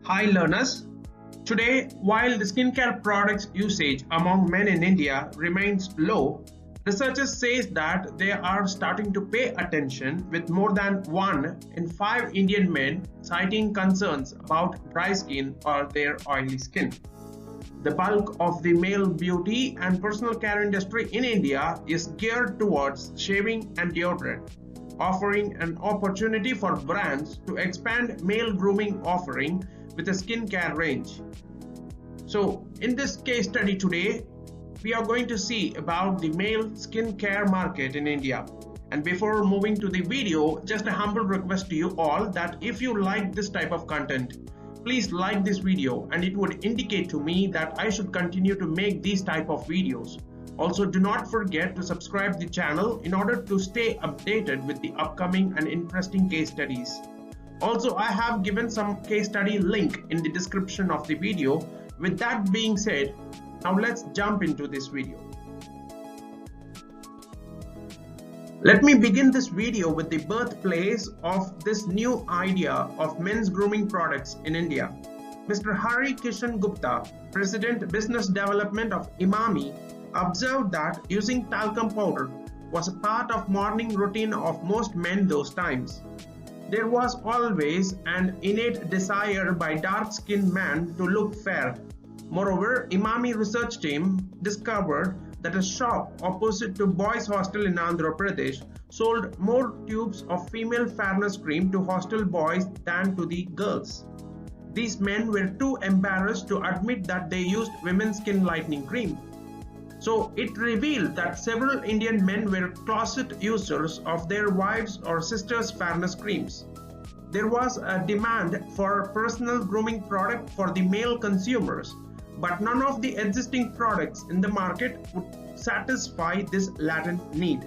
Hi learners. Today, while the skincare products usage among men in India remains low, researchers say that they are starting to pay attention, with more than 1 in 5 Indian men citing concerns about dry skin or their oily skin. The bulk of the male beauty and personal care industry in India is geared towards shaving and deodorant, offering an opportunity for brands to expand male grooming offering with a skincare range. So in this case study today, we are going to see about the male skincare market in India. And before moving to the video, just a humble request to you all that if you like this type of content, please like this video, and it would indicate to me that I should continue to make these type of videos. Also, do not forget to subscribe the channel in order to stay updated with the upcoming and interesting case studies. Also, I have given some case study link in the description of the video. With that being said, now let's jump into this video. Let me begin this video with the birthplace of this new idea of men's grooming products in India. Mr. Hari Kishan Gupta, President Business Development of Emami, observed that using talcum powder was a part of morning routine of most men those times. There was always an innate desire by dark-skinned men to look fair. Moreover, Emami research team discovered that a shop opposite to boys' hostel in Andhra Pradesh sold more tubes of female fairness cream to hostel boys than to the girls. These men were too embarrassed to admit that they used women's skin lightening cream. So it revealed that several Indian men were closet users of their wives' or sisters' fairness creams. There was a demand for personal grooming product for the male consumers, but none of the existing products in the market would satisfy this latent need.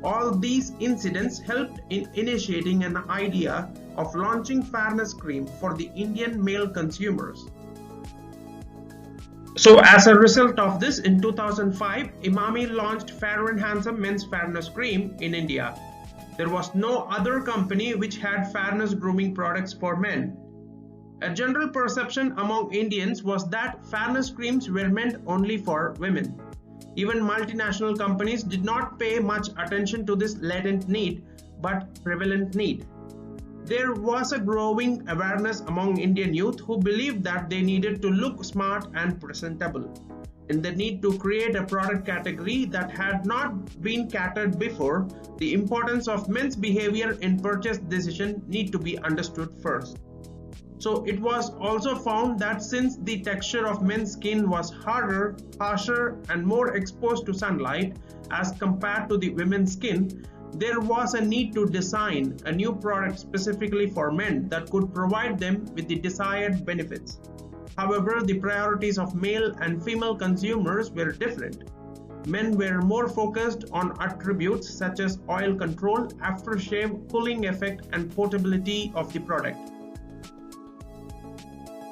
All these incidents helped in initiating an idea of launching fairness cream for the Indian male consumers. So as a result of this, in 2005, Emami launched Fair and Handsome Men's Fairness Cream in India. There was no other company which had fairness grooming products for men. A general perception among Indians was that fairness creams were meant only for women. Even multinational companies did not pay much attention to this latent need, but prevalent need. There was a growing awareness among Indian youth who believed that they needed to look smart and presentable, and the need to create a product category that had not been catered before. The importance of men's behavior in purchase decision need to be understood first. So it was also found that since the texture of men's skin was harder, harsher, and more exposed to sunlight as compared to the women's skin, there was a need to design a new product specifically for men that could provide them with the desired benefits. However, the priorities of male and female consumers were different. Men were more focused on attributes such as oil control, aftershave, cooling effect, and portability of the product.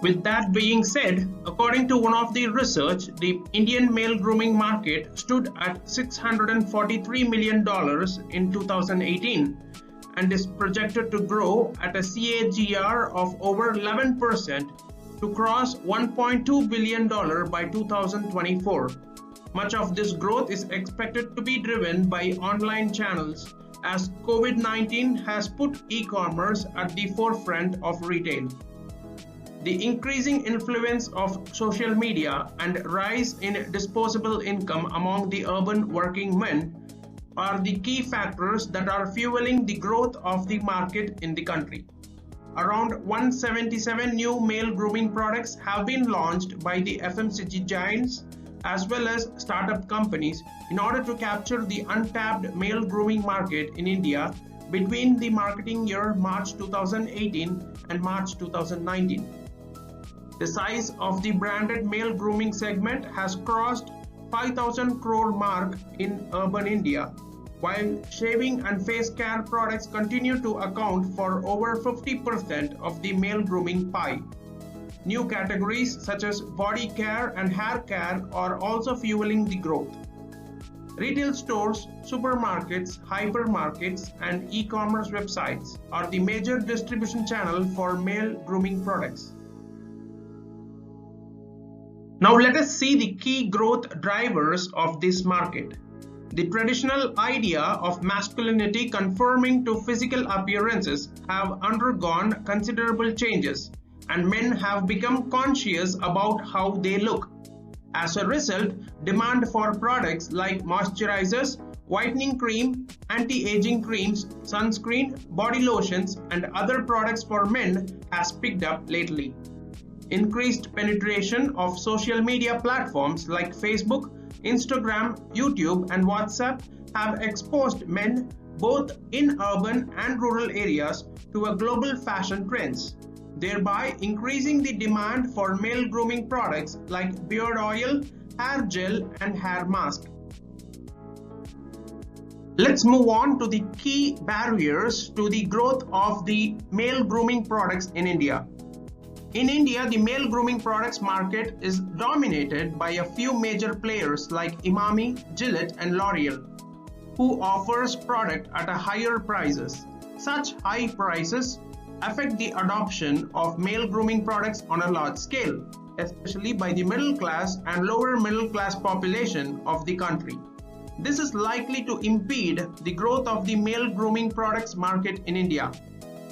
With that being said, according to one of the research, the Indian male grooming market stood at $643 million in 2018 and is projected to grow at a CAGR of over 11% to cross $1.2 billion by 2024. Much of this growth is expected to be driven by online channels, as COVID-19 has put e-commerce at the forefront of retail. The increasing influence of social media and rise in disposable income among the urban working men are the key factors that are fueling the growth of the market in the country. Around 177 new male grooming products have been launched by the FMCG giants as well as startup companies in order to capture the untapped male grooming market in India between the marketing year March 2018 and March 2019. The size of the branded male grooming segment has crossed 5,000 crore mark in urban India, while shaving and face care products continue to account for over 50% of the male grooming pie. New categories such as body care and hair care are also fueling the growth. Retail stores, supermarkets, hypermarkets, and e-commerce websites are the major distribution channel for male grooming products. Now let us see the key growth drivers of this market. The traditional idea of masculinity conforming to physical appearances have undergone considerable changes, and men have become conscious about how they look. As a result, demand for products like moisturizers, whitening cream, anti-aging creams, sunscreen, body lotions, and other products for men has picked up lately. Increased penetration of social media platforms like Facebook, Instagram, YouTube, and WhatsApp have exposed men both in urban and rural areas to a global fashion trends, thereby increasing the demand for male grooming products like beard oil, hair gel, and hair mask. Let's move on to the key barriers to the growth of the male grooming products in India. In India, the male grooming products market is dominated by a few major players like Emami, Gillette, and L'Oreal, who offers product at a higher prices. Such high prices affect the adoption of male grooming products on a large scale, especially by the middle class and lower middle class population of the country. This is likely to impede the growth of the male grooming products market in India.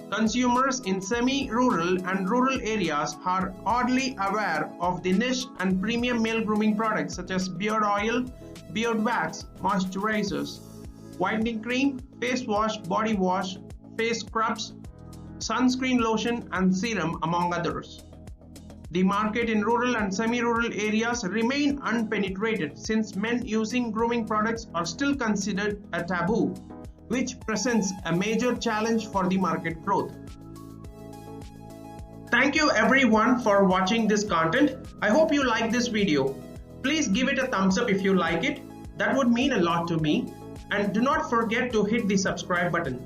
Consumers in semi-rural and rural areas are oddly aware of the niche and premium male grooming products such as beard oil, beard wax, moisturizers, whitening cream, face wash, body wash, face scrubs, sunscreen lotion, and serum, among others. The market in rural and semi-rural areas remain unpenetrated since men using grooming products are still considered a taboo, which presents a major challenge for the market growth. Thank you everyone for watching this content. I hope you like this video. Please give it a thumbs up if you like it. That would mean a lot to me. And do not forget to hit the subscribe button.